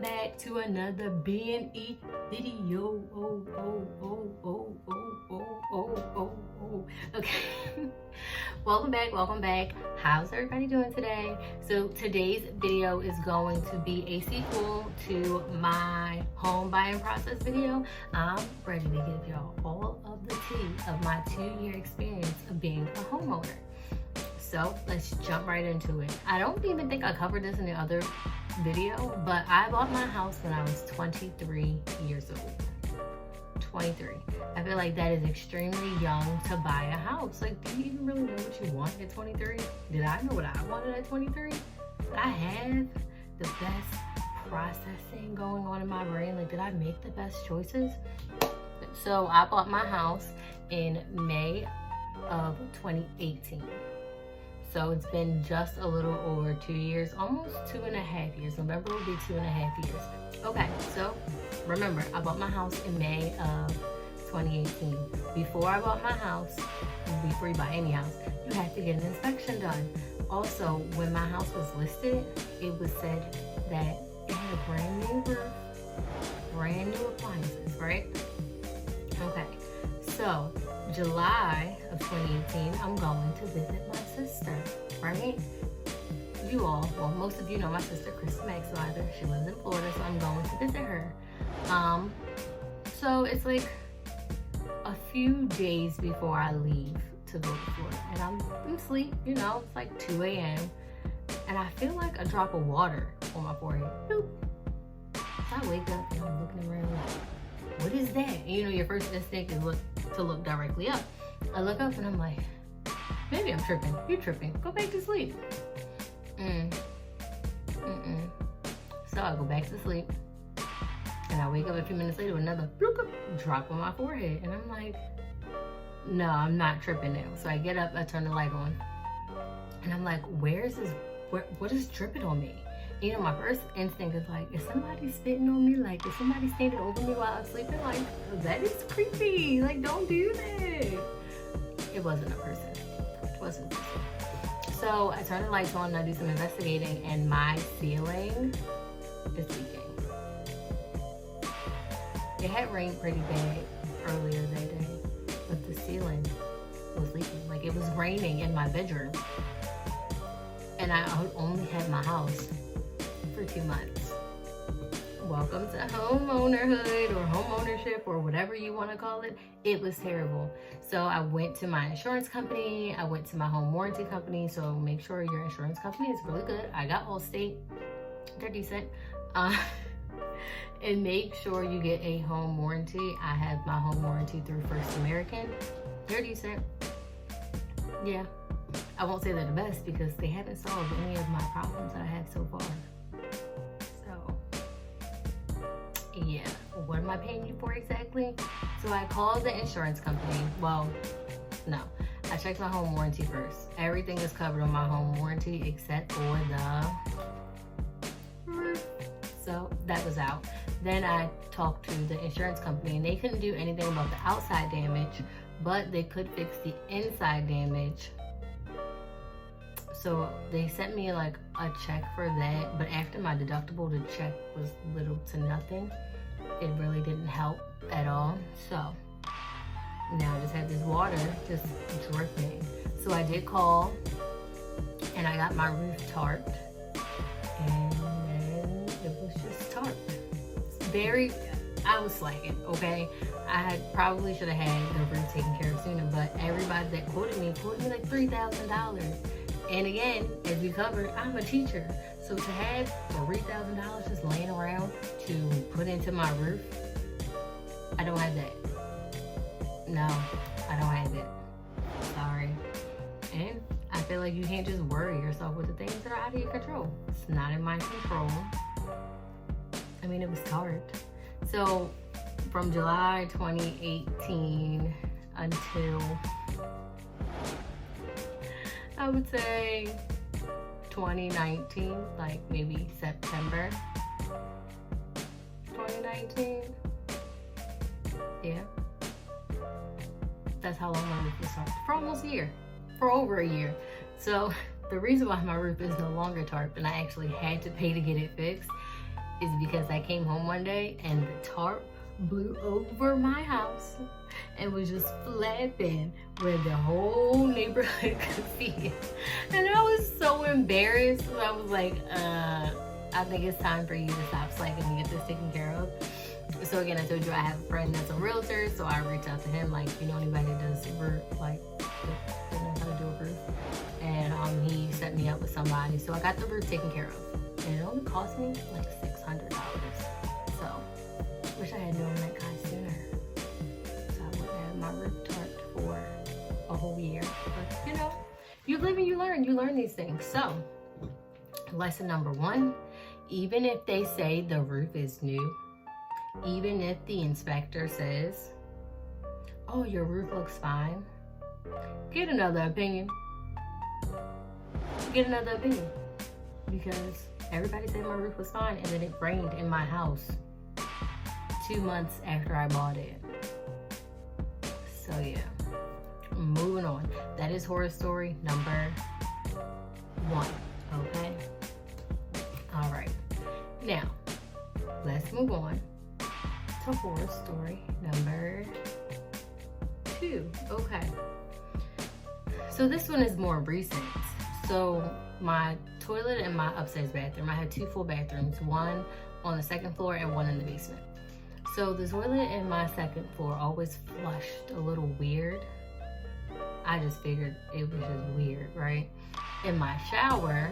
back to another B&E video. Okay. Welcome back. How's everybody doing today? So today's video is going to be a sequel to my home buying process video. I'm ready to give y'all all of the tea of my 2-year experience of being a homeowner. So let's jump right into it. I don't even think I covered this in the other video, but I bought my house when I was 23 years old. 23. I feel like that is extremely young to buy a house. Like, do you even really know what you want at 23? Did I know what I wanted at 23? Did I have the best processing going on in my brain? Like, did I make the best choices? So I bought my house in May of 2018. So it's been just a little over 2 years, almost 2.5 years. November will be 2.5 years. Okay, so remember, I bought my house in May of 2018. Before I bought my house, before you buy any house, you have to get an inspection done. Also, when my house was listed, it was said that it had a brand new roof, brand new appliances, right? Okay, so July of 2018, I'm going to visit my sister, right? You all, well, most of you know my sister, Chris Maxwell. She lives in Florida, so I'm going to visit her. So it's like a few days before I leave to go to Florida, and I'm asleep, you know, it's like 2 a.m. and I feel like a drop of water on my forehead. Boop. So I wake up and I'm looking around like, what is that? And you know, your first instinct is to look directly up. I look up and I'm like, maybe I'm tripping. You tripping? Go back to sleep. So I go back to sleep, and I wake up a few minutes later with another bloop, drop on my forehead, and I'm like, no, I'm not tripping now. So I get up, I turn the light on, and I'm like, what is dripping on me? You know, my first instinct is like, is somebody spitting on me? Like, is somebody standing over me while I'm sleeping? Like, that is creepy. Like, don't do that. It wasn't a person. It wasn't a person. So I turn the lights on and I do some investigating, and my ceiling is leaking. It had rained pretty bad earlier that day, but the ceiling was leaking. Like, it was raining in my bedroom, and I only had my house for 2 months. Welcome to homeownerhood or homeownership or whatever you want to call it. It was terrible. So I went to my insurance company. I went to my home warranty company. So make sure your insurance company is really good. I got Allstate. They're decent. And make sure you get a home warranty. I have my home warranty through First American. They're decent. Yeah. I won't say they're the best because they haven't solved any of my problems that I have so far. Yeah, what am I paying you for exactly? So I called the insurance company. Well, no, I checked my home warranty first. Everything is covered on my home warranty except for the roof. So that was out. Then I talked to the insurance company, and they couldn't do anything about the outside damage, but they could fix the inside damage. So they sent me like a check for that, but after my deductible, the check was little to nothing. It really didn't help at all. So now I just have this water just dripping. So I did call, and I got my roof tarped, and then it was just tarped. I was slacking, okay? I probably should have had the roof taken care of sooner, but everybody that quoted me like $3,000. And again, as we covered, I'm a teacher. So to have $3,000 just laying around to put into my roof, I don't have that. No, I don't have it. Sorry. And I feel like you can't just worry yourself with the things that are out of your control. It's not in my control. I mean, it was hard. So from July 2018 until, I would say 2019, like maybe September 2019. Yeah. That's how long my roof was tarped. For almost a year. For over a year. So the reason why my roof is no longer tarped and I actually had to pay to get it fixed is because I came home one day and the tarp blew over my house and was just flapping where the whole neighborhood could see it. And I was so embarrassed. I was like, I think it's time for you to stop slacking and get this taken care of. So again, I told you I have a friend that's a realtor, so I reached out to him, like, you know anybody that does roof, like, that knows how to do a roof? And he set me up with somebody, so I got the roof taken care of. And it only cost me like $600. So, wish I had known that kind sooner. So I wouldn't have my roof tarped for a whole year. But, you know, you live and you learn these things. So, lesson number 1, even if they say the roof is new, even if the inspector says, oh, your roof looks fine, get another opinion. Get another opinion. Because everybody said my roof was fine, and then it rained in my house 2 months after I bought it. So yeah, moving on. That is horror story number 1, okay? All right, now let's move on to horror story number 2. Okay, so this one is more recent. So my toilet and my upstairs bathroom, I had 2 full bathrooms, one on the 2nd floor and one in the basement. So the toilet in my 2nd floor always flushed a little weird. I just figured it was just weird, right? In my shower,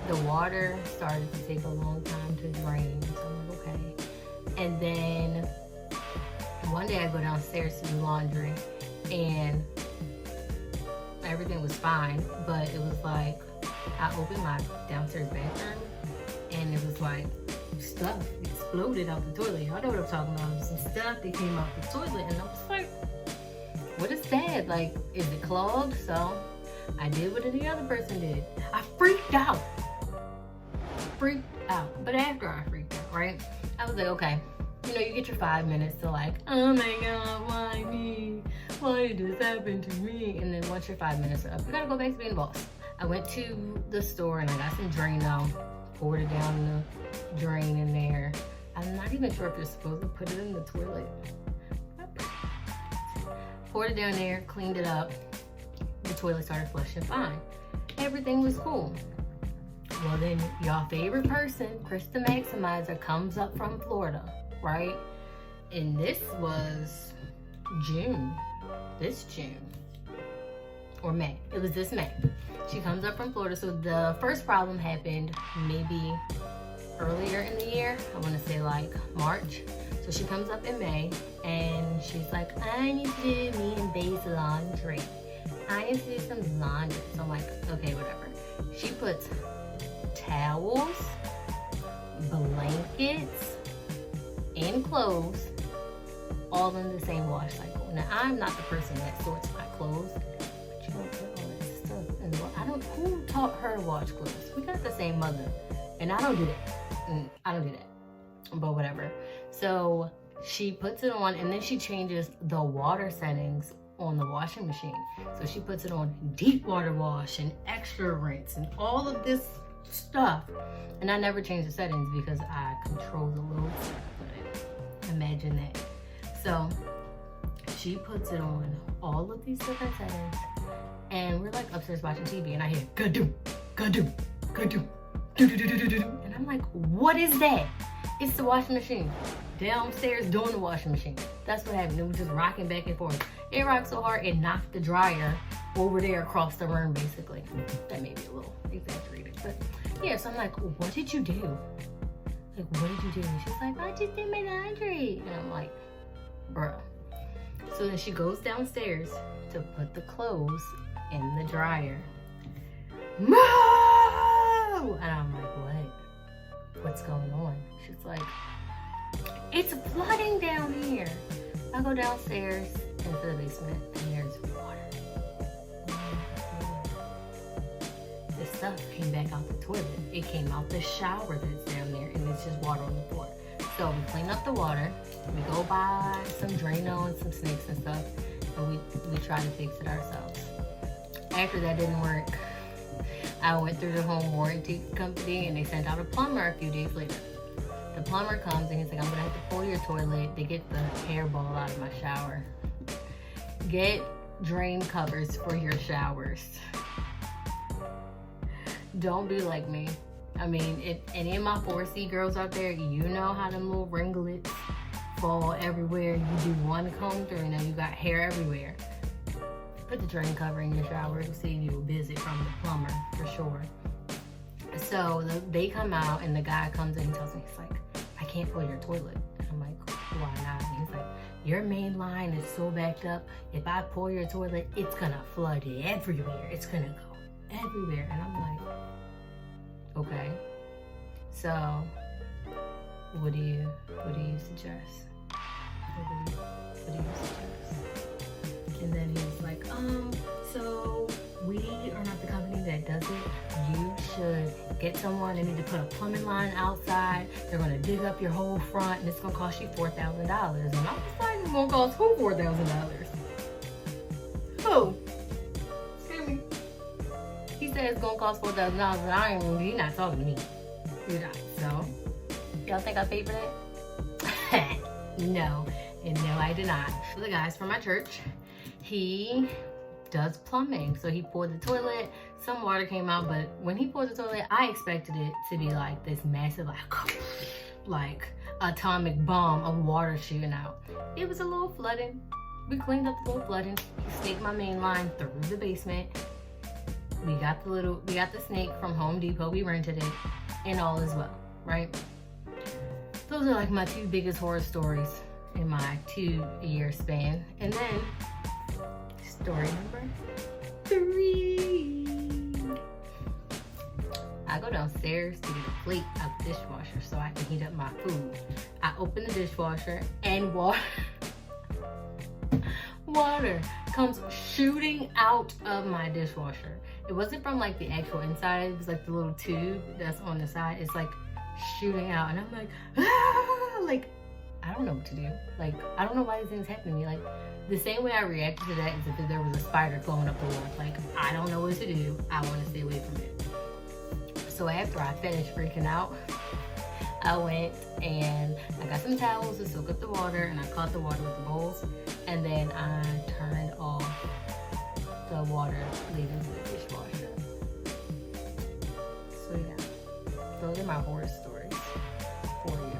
the water started to take a long time to drain, so I'm like, okay. And then one day I go downstairs to do laundry and everything was fine, but it was like, I opened my downstairs bathroom and it was like stuff exploded out the toilet. Y'all know what I'm talking about. Some stuff that came out the toilet and I was like, what is that? Like, is it clogged? So I did what any other person did. I freaked out. But after I freaked out, right? I was like, okay, you know, you get your 5 minutes to like, oh my God, why me? Why did this happen to me? And then once your 5 minutes are up, you gotta go back to being the boss. I went to the store and I got some Drano, poured it down the drain in there. I'm not even sure if you're supposed to put it in the toilet. Poured it down there, cleaned it up. The toilet started flushing fine. Everything was cool. Well then, y'all favorite person, Chris the Maximizer, comes up from Florida, right? And this was June. This June. Or May. It was this May. She comes up from Florida. So the first problem happened maybe earlier in the year. I want to say like March. So she comes up in May and she's like, I need to do me and Bay's laundry. I need to do some laundry. So I'm like, okay, whatever. She puts towels, blankets, and clothes all in the same wash cycle. Now, I'm not the person that sorts my clothes, but you don't put all that stuff in the wash. Who taught her to wash clothes? We got the same mother, and I don't do that. But whatever. So she puts it on, and then she changes the water settings on the washing machine. So she puts it on deep water wash and extra rinse and all of this stuff. And I never change the settings because I control the load set. Imagine that. So she puts it on all of these different settings, and we're like upstairs watching TV, and I hear ga-doom, ga-doom, ga-doom, do-do-do-do-do-do. And I'm like, what is that? It's the washing machine. Downstairs doing the washing machine. That's what happened. It was just rocking back and forth. It rocked so hard it knocked the dryer over there across the room, basically. That may be a little exaggerated, but yeah. So I'm like, what did you do? Like, what did you do? And she's like, I just did my laundry. And I'm like, bruh. So then she goes downstairs to put the clothes in the dryer. Moo! And I'm like, what? What's going on? She's like, it's flooding down here. I go downstairs into the basement and there's water. The stuff came back out the toilet. It came out the shower that's down there, and it's just water on the floor. So we clean up the water. We go buy some Drano and some snakes and stuff, and we try to fix it ourselves. After that didn't work, I went through the home warranty company and they sent out a plumber a few days later. The plumber comes and he's like, I'm gonna have to pull your toilet. They get the hairball out of my shower. Get drain covers for your showers. Don't be like me. I mean, if any of my 4C girls out there, you know how them little ringlets fall everywhere. You do one comb through and then you got hair everywhere. Put the drain cover in your shower to save you a visit from the plumber for sure. So they come out and the guy comes in and tells me, he's like, I can't pull your toilet. And I'm like, why not? And he's like, your main line is so backed up. If I pull your toilet, it's gonna flood everywhere. It's gonna go everywhere. And I'm like, okay. So what do you suggest? What do you suggest? And then he was like, so we are not the company that does it. You should get someone. They need to put a plumbing line outside. They're gonna dig up your whole front and it's gonna cost you $4,000. And I was like, it's gonna cost who $4,000? Who? Excuse me. He said it's gonna cost $4,000 and he's not talking to me. You're not. So, y'all think I paid for that? No. And no, I did not. The guys from my church, he does plumbing. So he poured the toilet, some water came out, but when he poured the toilet, I expected it to be like this massive, like atomic bomb of water shooting out. It was a little flooding. We cleaned up the little flooding. He snaked my main line through the basement. We got the snake from Home Depot. We rented it, and all is well, right? Those are like my two biggest horror stories in my 2-year span. And then story number 3. I go downstairs to get a plate out the dishwasher so I can heat up my food. I open the dishwasher and water comes shooting out of my dishwasher. It wasn't from like the actual inside, it was like the little tube that's on the side. It's like shooting out and I'm like, ah! Like, I don't know what to do. Like, I don't know why these things happen to me. Like, the same way I reacted to that is if there was a spider going up the wall. Like, I don't know what to do. I want to stay away from it. So after I finished freaking out, I went and I got some towels to soak up the water and I caught the water with the bowls. And then I turned off the water leading to the dishwasher. So yeah, those are my horror stories for you.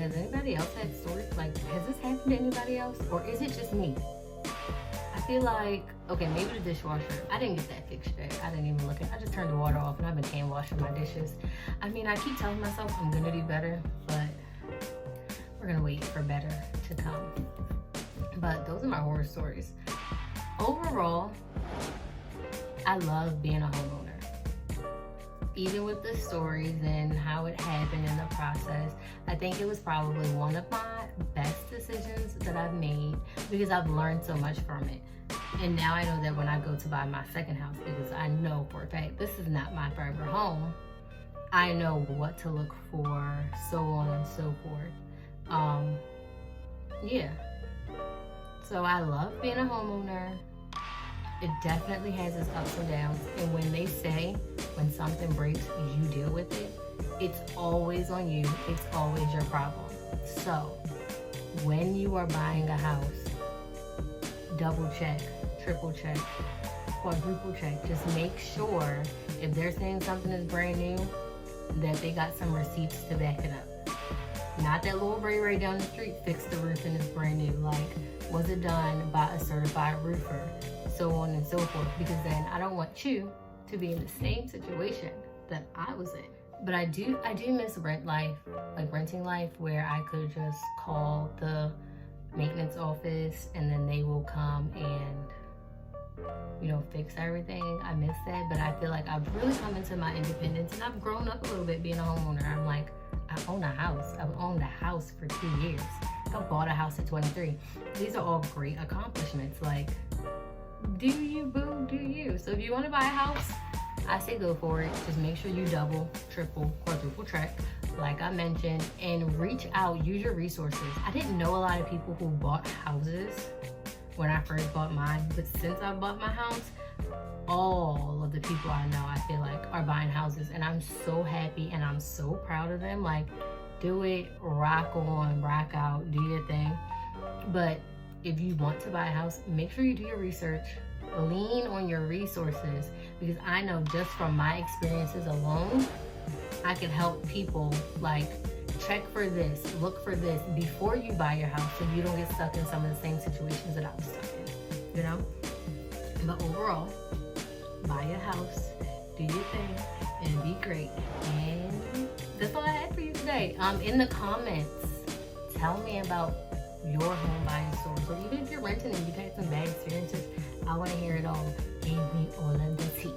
Has anybody else had stories? Like, has this happened to anybody else? Or is it just me? I feel like, okay, maybe the dishwasher. I didn't get that fixed yet. I didn't even look at it. I just turned the water off and I've been hand washing my dishes. I mean, I keep telling myself I'm gonna do better, but we're gonna wait for better to come. But those are my horror stories. Overall, I love being a homeowner. Even with the stories and how it happened in the process, I think it was probably one of my best decisions that I've made because I've learned so much from it. And now I know that when I go to buy my second house, because I know for a fact this is not my forever home, I know what to look for, so on and so forth. Yeah. So I love being a homeowner. It definitely has its ups and downs. And when they say, when something breaks, you deal with it, it's always on you. It's always your problem. So when you are buying a house, double check, triple check, quadruple check. Just make sure if they're saying something is brand new, that they got some receipts to back it up. Not that little Ray down the street fixed the roof and it's brand new. Like, was it done by a certified roofer? So on and so forth. Because then I don't want you to be in the same situation that I was in. But I do miss rent life, like renting life, where I could just call the maintenance office and then they will come and, you know, fix everything. I miss that, but I feel like I've really come into my independence and I've grown up a little bit being a homeowner. I'm like, I own a house. I've owned a house for 2 years. I bought a house at 23. These are all great accomplishments. Like, do you, boo, do you? So if you want to buy a house, I say go for it. Just make sure you double, triple, quadruple check, like I mentioned, and reach out, use your resources. I didn't know a lot of people who bought houses when I first bought mine, but since I bought my house, all of the people I know, I feel like, are buying houses, and I'm so happy and I'm so proud of them. Like, do it, rock on, rock out, do your thing. But if you want to buy a house, make sure you do your research, lean on your resources, because I know just from my experiences alone, I can help people like check for this, look for this before you buy your house, so you don't get stuck in some of the same situations that I was stuck in, you know? But overall, buy a house, do your thing, and be great. And that's all I had for you today. In the comments, tell me about your home buying stories, or even if you're renting and you've had some bad experiences, I want to hear it all. Give me all of the tea.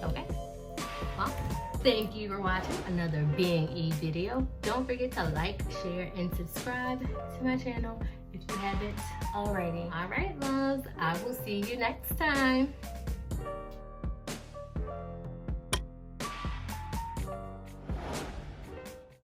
Okay? Well, thank you for watching another Being E video. Don't forget to like, share, and subscribe to my channel if you haven't already. All right, loves, I will see you next time.